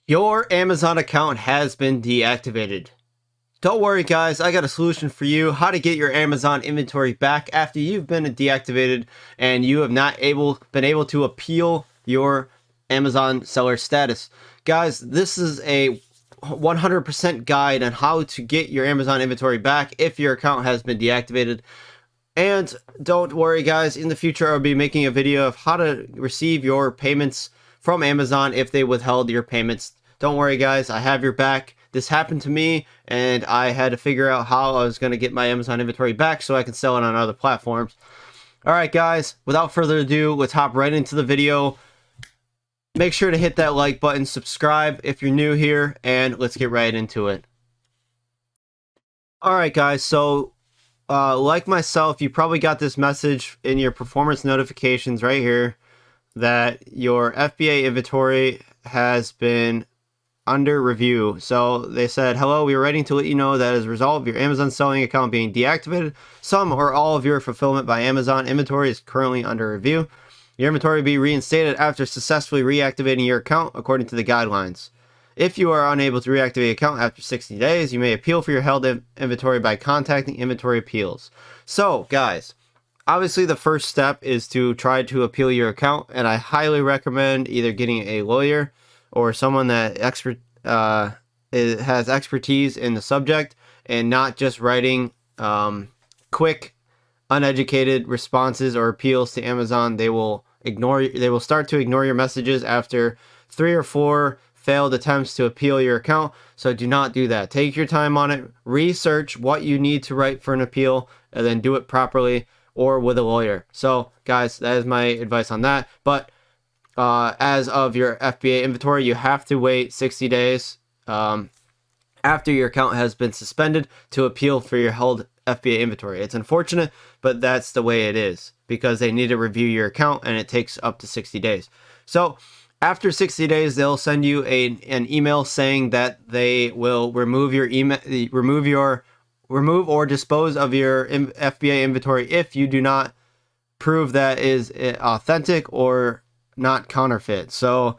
Your Amazon account has been deactivated. Don't worry guys, I got a solution for you how to get your Amazon inventory back after you've been deactivated and you have not been able to appeal your Amazon seller status. Guys, this is a 100% guide on how to get your Amazon inventory back if your account has been deactivated. And don't worry guys, in the future I'll be making a video of how to receive your payments from Amazon if they withheld your payments. Don't worry guys, I have your back. This happened to me and I had to figure out how I was going to get my Amazon inventory back so I can sell it on other platforms. Alright guys, without further ado, let's hop right into the video. Make sure to hit that like button, subscribe if you're new here, and let's get right into it. Alright guys, so like myself, you probably got this message in your performance notifications right here that your FBA inventory has been under review. So they said, hello, we are writing to let you know that as a result of your Amazon selling account being deactivated, some or all of your fulfillment by Amazon inventory is currently under review. Your inventory will be reinstated after successfully reactivating your account according to the guidelines. If you are unable to reactivate your account after 60 days, you may appeal for your held inventory by contacting Inventory Appeals. So, guys, obviously the first step is to try to appeal your account, and I highly recommend either getting a lawyer or someone that has expertise in the subject and not just writing quick, uneducated responses or appeals to Amazon. They will start to ignore your messages after 3 or 4 failed attempts to appeal your account. So do not do that. Take your time on it. Research what you need to write for an appeal and then do it properly or with a lawyer. So guys, that is my advice on that. But as of your FBA inventory, you have to wait 60 days after your account has been suspended to appeal for your held FBA inventory. It's unfortunate, but that's the way it is because they need to review your account and it takes up to 60 days. So after 60 days, they'll send you an email saying that they will remove or dispose of your FBA inventory if you do not prove that is authentic or not counterfeit. So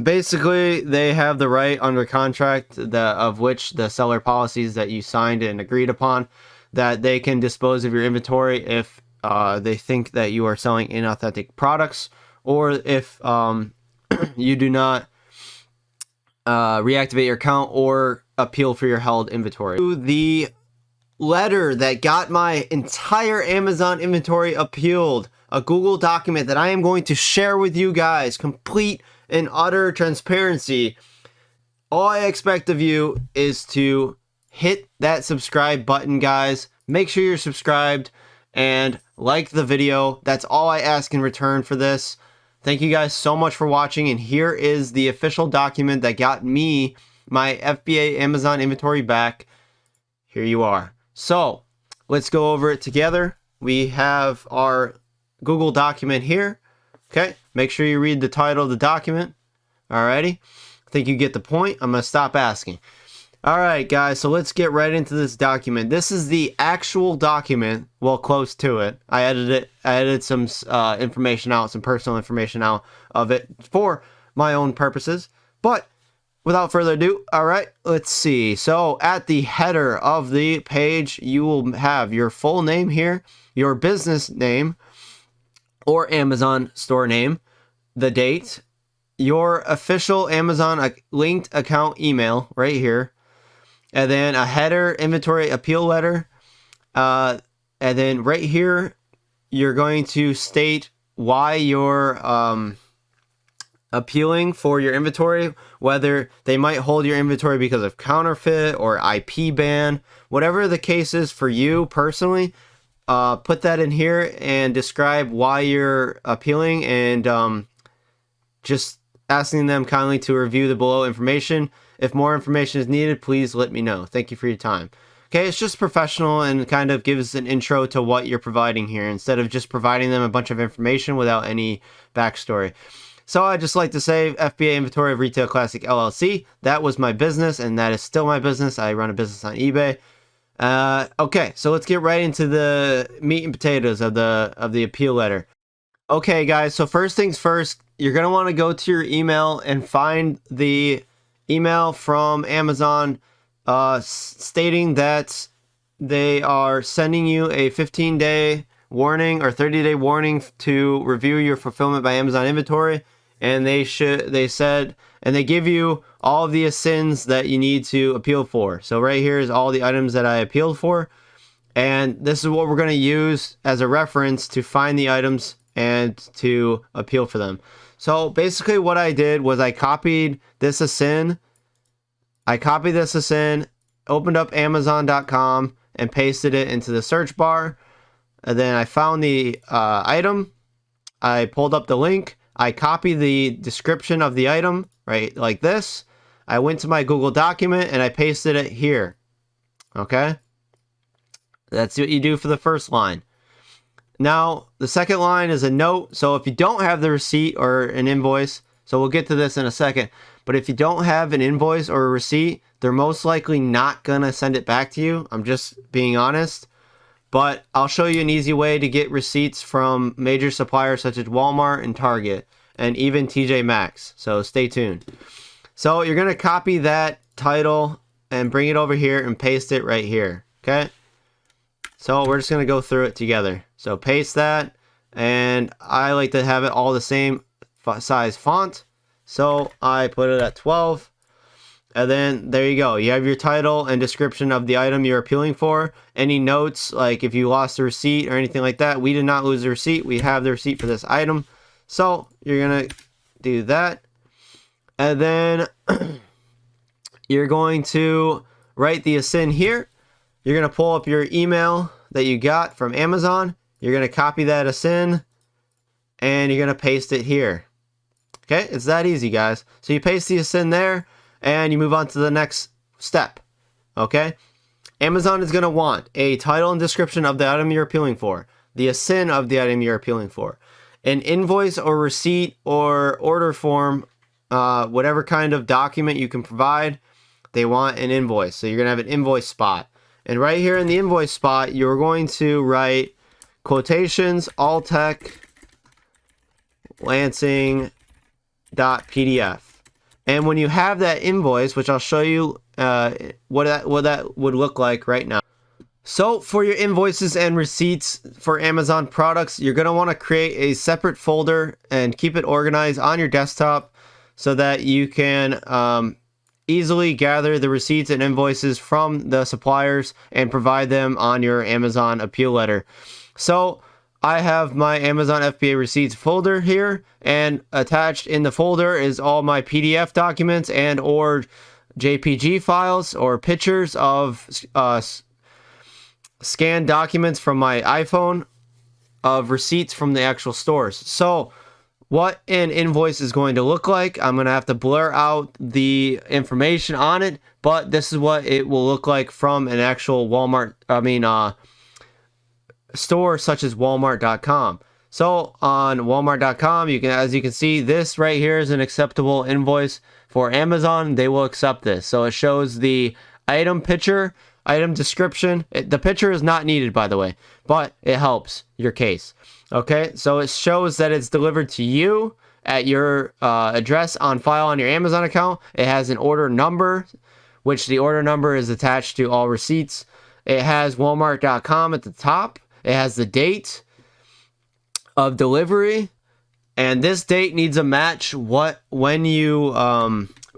basically they have the right under contract of which the seller policies that you signed and agreed upon that they can dispose of your inventory if they think that you are selling inauthentic products or if you do not reactivate your account or appeal for your held inventory. The letter that got my entire Amazon inventory appealed, a Google document that I am going to share with you guys, complete and utter transparency. All I expect of you is to hit that subscribe button, guys. Make sure you're subscribed and like the video. That's all I ask in return for this. Thank you guys so much for watching, and here is the official document that got me my FBA Amazon inventory back. Here you are. So let's go over it together. We have our Google document here. Okay, make sure you read the title of the document. Alrighty, I think you get the point. I'm gonna stop asking. Alright guys, so let's get right into this document. This is the actual document, well, close to it. I edited some information out, some personal information out of it for my own purposes. But without further ado, alright, let's see. So at the header of the page, you will have your full name here, your business name or Amazon store name, the date, your official Amazon linked account email right here, and then a header inventory appeal letter, and then right here you're going to state why you're appealing for your inventory, whether they might hold your inventory because of counterfeit or IP ban, whatever the case is for you personally. Put that in here and describe why you're appealing and just asking them kindly to review the below information. If more information is needed, please let me know. Thank you for your time. Okay, it's just professional and kind of gives an intro to what you're providing here instead of just providing them a bunch of information without any backstory. So I'd just like to say FBA Inventory of Retail Classic LLC. That was my business and that is still my business. I run a business on eBay. Okay, so let's get right into the meat and potatoes of the appeal letter. Okay guys, so first things first, you're going to want to go to your email and find the email from Amazon stating that they are sending you a 15-day warning or 30-day warning to review your fulfillment by Amazon inventory. And they give you all of the ASINs that you need to appeal for. So right here is all the items that I appealed for. And this is what we're going to use as a reference to find the items and to appeal for them. So basically what I did was I copied this ASIN. Opened up Amazon.com and pasted it into the search bar. And then I found the item. I pulled up the link. I copied the description of the item, right, like this. I went to my Google document and I pasted it here. Okay? That's what you do for the first line. Now, the second line is a note. So if you don't have the receipt or an invoice, so we'll get to this in a second, but if you don't have an invoice or a receipt, they're most likely not going to send it back to you. I'm just being honest. But I'll show you an easy way to get receipts from major suppliers such as Walmart and Target and even TJ Maxx. So stay tuned. So you're going to copy that title and bring it over here and paste it right here. Okay. So we're just going to go through it together. So paste that. And I like to have it all the same size font. So I put it at 12. And then there you go. You have your title and description of the item you're appealing for. Any notes, like if you lost the receipt or anything like that. We did not lose the receipt. We have the receipt for this item. So you're going to do that. And then you're going to write the ASIN here. You're going to pull up your email that you got from Amazon. You're going to copy that ASIN. And you're going to paste it here. Okay, it's that easy, guys. So you paste the ASIN there. And you move on to the next step, okay? Amazon is going to want a title and description of the item you're appealing for, the ASIN of the item you're appealing for, an invoice or receipt or order form, whatever kind of document you can provide, they want an invoice. So you're going to have an invoice spot. And right here in the invoice spot, you're going to write quotations, Alltech, Lansing.pdf. And when you have that invoice, which I'll show you what that would look like right now. So for your invoices and receipts for Amazon products, you're going to want to create a separate folder and keep it organized on your desktop so that you can easily gather the receipts and invoices from the suppliers and provide them on your Amazon appeal letter. So I have my Amazon FBA receipts folder here, and attached in the folder is all my PDF documents and or JPG files or pictures of scanned documents from my iPhone of receipts from the actual stores. So what an invoice is going to look like, I'm going to have to blur out the information on it, but this is what it will look like from an actual store such as Walmart.com. So on Walmart.com, as you can see, this right here is an acceptable invoice for Amazon. They will accept this. So it shows the item picture, item description. The picture is not needed, by the way, but it helps your case. Okay, so it shows that it's delivered to you at your address on file on your Amazon account. It has an order number, which the order number is attached to all receipts. It has Walmart.com at the top. It has the date of delivery, and this date needs to match when you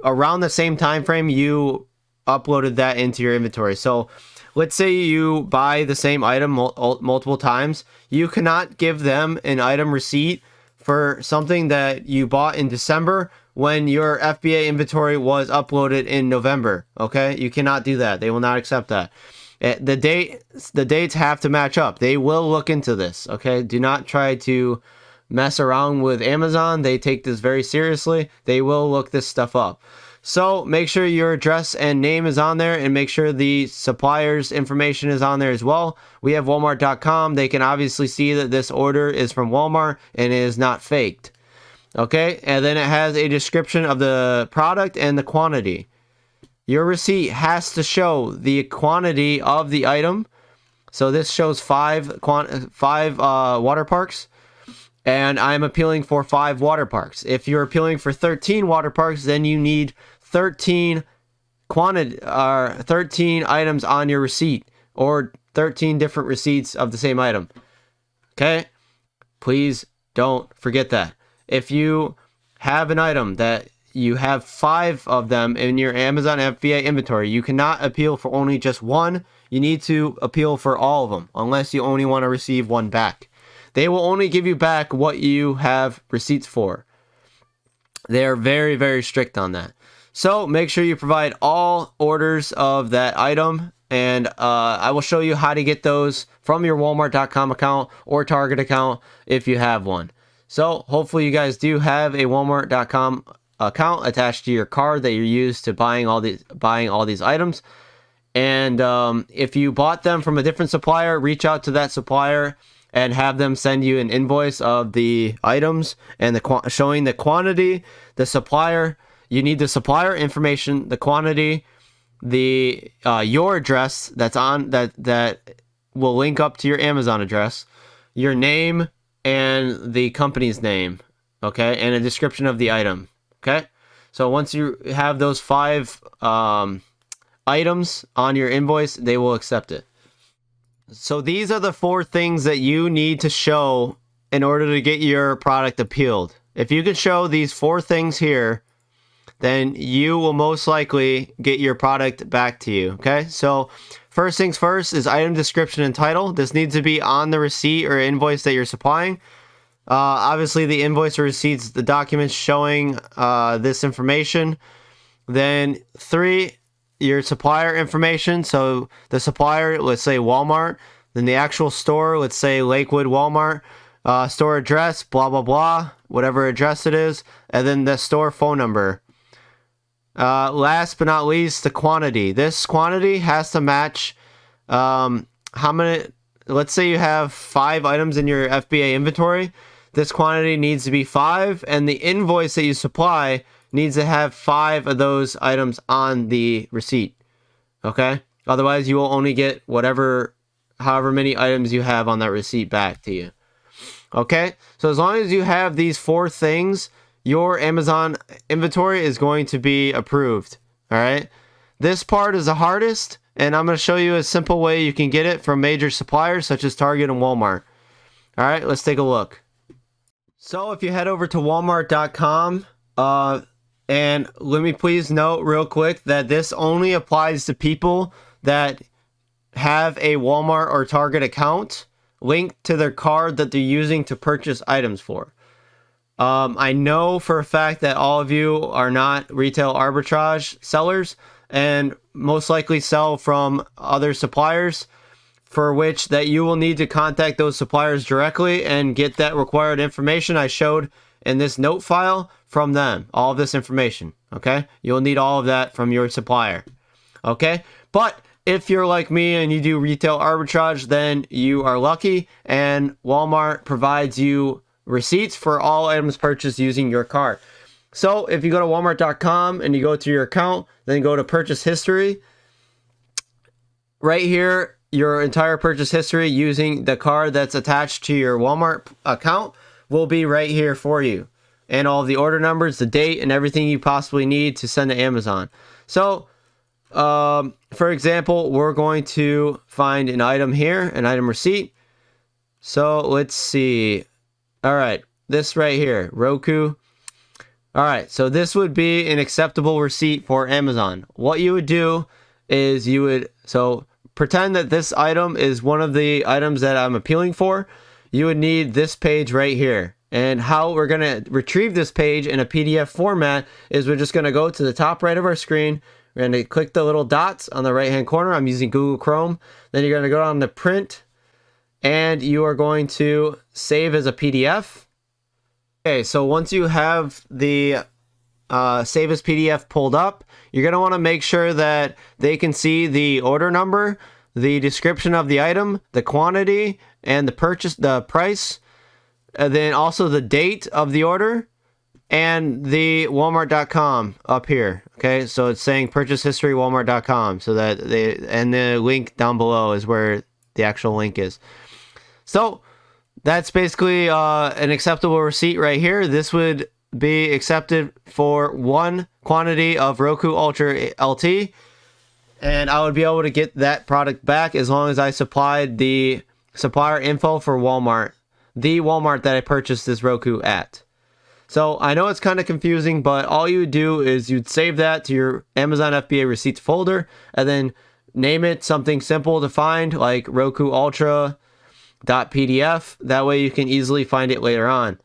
around the same time frame you uploaded that into your inventory. So let's say you buy the same item multiple times. You cannot give them an item receipt for something that you bought in December when your FBA inventory was uploaded in November. Okay, you cannot do that. They will not accept that. The dates have to match up. They will look into this, okay? Do not try to mess around with Amazon. They take this very seriously. They will look this stuff up. So make sure your address and name is on there, and make sure the supplier's information is on there as well. We have Walmart.com. They can obviously see that this order is from Walmart and it is not faked, okay? And then it has a description of the product and the quantity. Your receipt has to show the quantity of the item. So this shows five water parks. and I'm appealing for 5 water parks. If you're appealing for 13 water parks, then you need 13 13 items on your receipt, or 13 different receipts of the same item. Okay? Please don't forget that. If you have an item that you have 5 of them in your Amazon FBA inventory, you cannot appeal for only just one. You need to appeal for all of them, unless you only want to receive one back. They will only give you back what you have receipts for. They are very, very strict on that. So make sure you provide all orders of that item, and I will show you how to get those from your Walmart.com account or Target account if you have one. So hopefully you guys do have a Walmart.com account attached to your card that you use to buying all these items. And if you bought them from a different supplier, reach out to that supplier and have them send you an invoice of the items and showing the quantity, the supplier. You need the supplier information, the quantity, the your address that's on that will link up to your Amazon address, your name and the company's name, okay, and a description of the item. Okay, so once you have those 5 items on your invoice, they will accept it. So these are the 4 things that you need to show in order to get your product appealed. If you can show these 4 things here, then you will most likely get your product back to you. Okay, so first things first is item description and title. This needs to be on the receipt or invoice that you're supplying. Obviously, the invoice or receipts, the documents showing this information. Then 3, your supplier information. So the supplier, let's say Walmart. Then the actual store, let's say Lakewood Walmart. Store address, blah, blah, blah, whatever address it is. And then the store phone number. Last but not least, the quantity. This quantity has to match how many. Let's say you have 5 items in your FBA inventory. This quantity needs to be 5, and the invoice that you supply needs to have 5 of those items on the receipt. Okay? Otherwise, you will only get however many items you have on that receipt back to you. Okay? So as long as you have these 4 things, your Amazon inventory is going to be approved. All right. This part is the hardest, and I'm going to show you a simple way you can get it from major suppliers such as Target and Walmart. All right, let's take a look. So if you head over to Walmart.com, and let me please note real quick that this only applies to people that have a Walmart or Target account linked to their card that they're using to purchase items for. I know for a fact that all of you are not retail arbitrage sellers and most likely sell from other suppliers, for which that you will need to contact those suppliers directly and get that required information I showed in this note file from them. All of this information, okay? You'll need all of that from your supplier, okay? But if you're like me and you do retail arbitrage, then you are lucky, and Walmart provides you receipts for all items purchased using your card. So if you go to walmart.com and you go to your account, then go to purchase history. Right here, your entire purchase history using the card that's attached to your Walmart account will be right here for you. And all the order numbers, the date, and everything you possibly need to send to Amazon. So, for example, we're going to find an item here, an item receipt. So let's see. All right, this right here, Roku. All right, so this would be an acceptable receipt for Amazon. What you would do is so pretend that this item is one of the items that I'm appealing for. You would need this page right here. And how we're going to retrieve this page in a PDF format is we're just going to go to the top right of our screen. We're going to click the little dots on the right-hand corner. I'm using Google Chrome. Then you're going to go down to print, and you are going to save as a PDF. Okay, so once you have the save as PDF pulled up, you're going to want to make sure that they can see the order number, the description of the item, the quantity, and the price, and then also the date of the order, and the Walmart.com up here. Okay, so it's saying purchase history Walmart.com, so that and the link down below is where the actual link is. So that's basically an acceptable receipt right here. This would be accepted for one quantity of Roku Ultra LT, and I would be able to get that product back as long as I supplied the supplier info for Walmart, the Walmart that I purchased this Roku at. So I know it's kind of confusing, but all you would do is you'd save that to your Amazon FBA receipts folder and then name it something simple to find, like Roku Ultra .pdf. That way you can easily find it later on.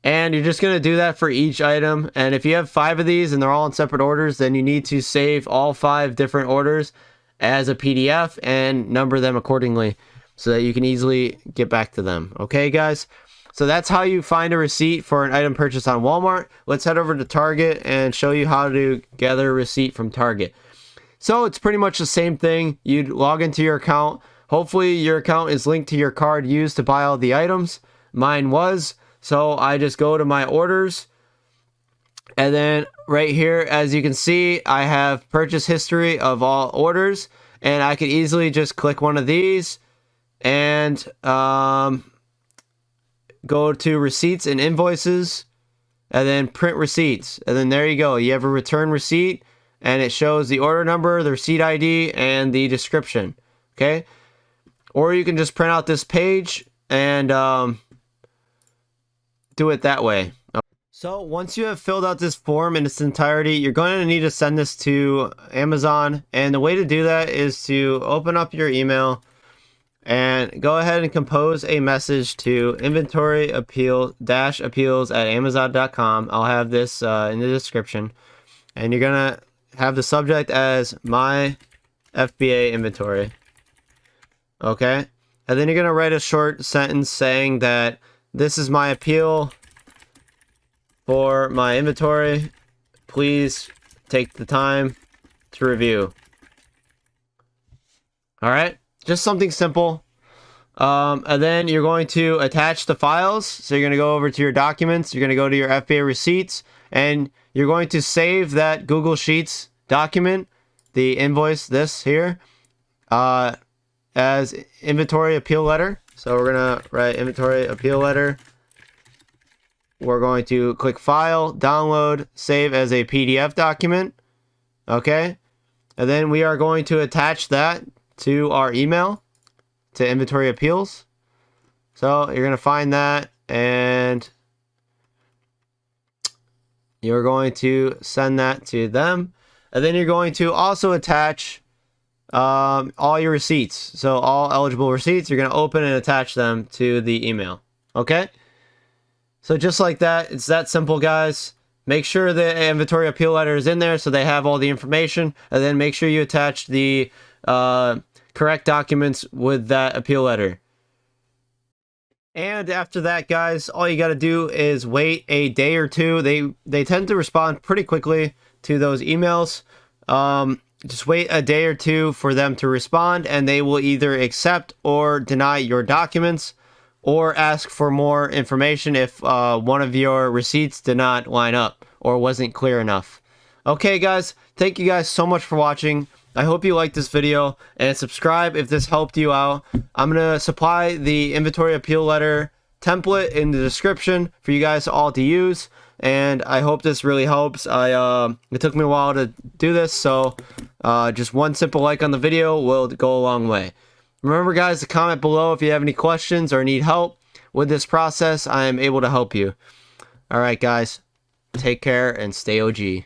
And you're just going to do that for each item. And if you have 5 of these and they're all in separate orders, then you need to save all 5 different orders as a PDF and number them accordingly so that you can easily get back to them. Okay, guys? So that's how you find a receipt for an item purchased on Walmart. Let's head over to Target and show you how to gather a receipt from Target. So it's pretty much the same thing. You'd log into your account. Hopefully your account is linked to your card used to buy all the items. Mine was. So I just go to my orders. And then right here, as you can see, I have purchase history of all orders. And I could easily just click one of these and go to receipts and invoices and then print receipts. And then there you go. You have a return receipt and it shows the order number, the receipt ID, and the description. Okay. Or you can just print out this page and do it that way. So once you have filled out this form in its entirety, you're going to need to send this to Amazon. And the way to do that is to open up your email and go ahead and compose a message to inventory appeals at amazon.com. I'll have this in the description. And you're going to have the subject as my FBA inventory. Okay. And then you're going to write a short sentence saying that this is my appeal for my inventory. Please take the time to review. All right. Just something simple. And then you're going to attach the files. So you're going to go over to your documents. You're going to go to your FBA receipts. And you're going to save that Google Sheets document, the invoice, this here, as inventory appeal letter. So we're going to write inventory appeal letter. We're going to click File, Download, Save as a PDF document. Okay. And then we are going to attach that to our email, to inventory appeals. So you're going to find that and you're going to send that to them. And then you're going to also attach all your receipts. So all eligible receipts, you're going to open and attach them to the email. Okay? So just like that, it's that simple, guys. Make sure the inventory appeal letter is in there so they have all the information. And then make sure you attach the correct documents with that appeal letter. And after that, guys, all you got to do is wait a day or two. They tend to respond pretty quickly to those emails. Just wait a day or two for them to respond, and they will either accept or deny your documents or ask for more information if one of your receipts did not line up or wasn't clear enough. Okay, guys, thank you guys so much for watching. I hope you liked this video, and subscribe if this helped you out. I'm going to supply the inventory appeal letter template in the description for you guys all to use, and I hope this really helps. It took me a while to do this, so just one simple like on the video will go a long way. Remember, guys, to comment below if you have any questions or need help with this process. I am able to help you. All right, guys, take care and stay OG.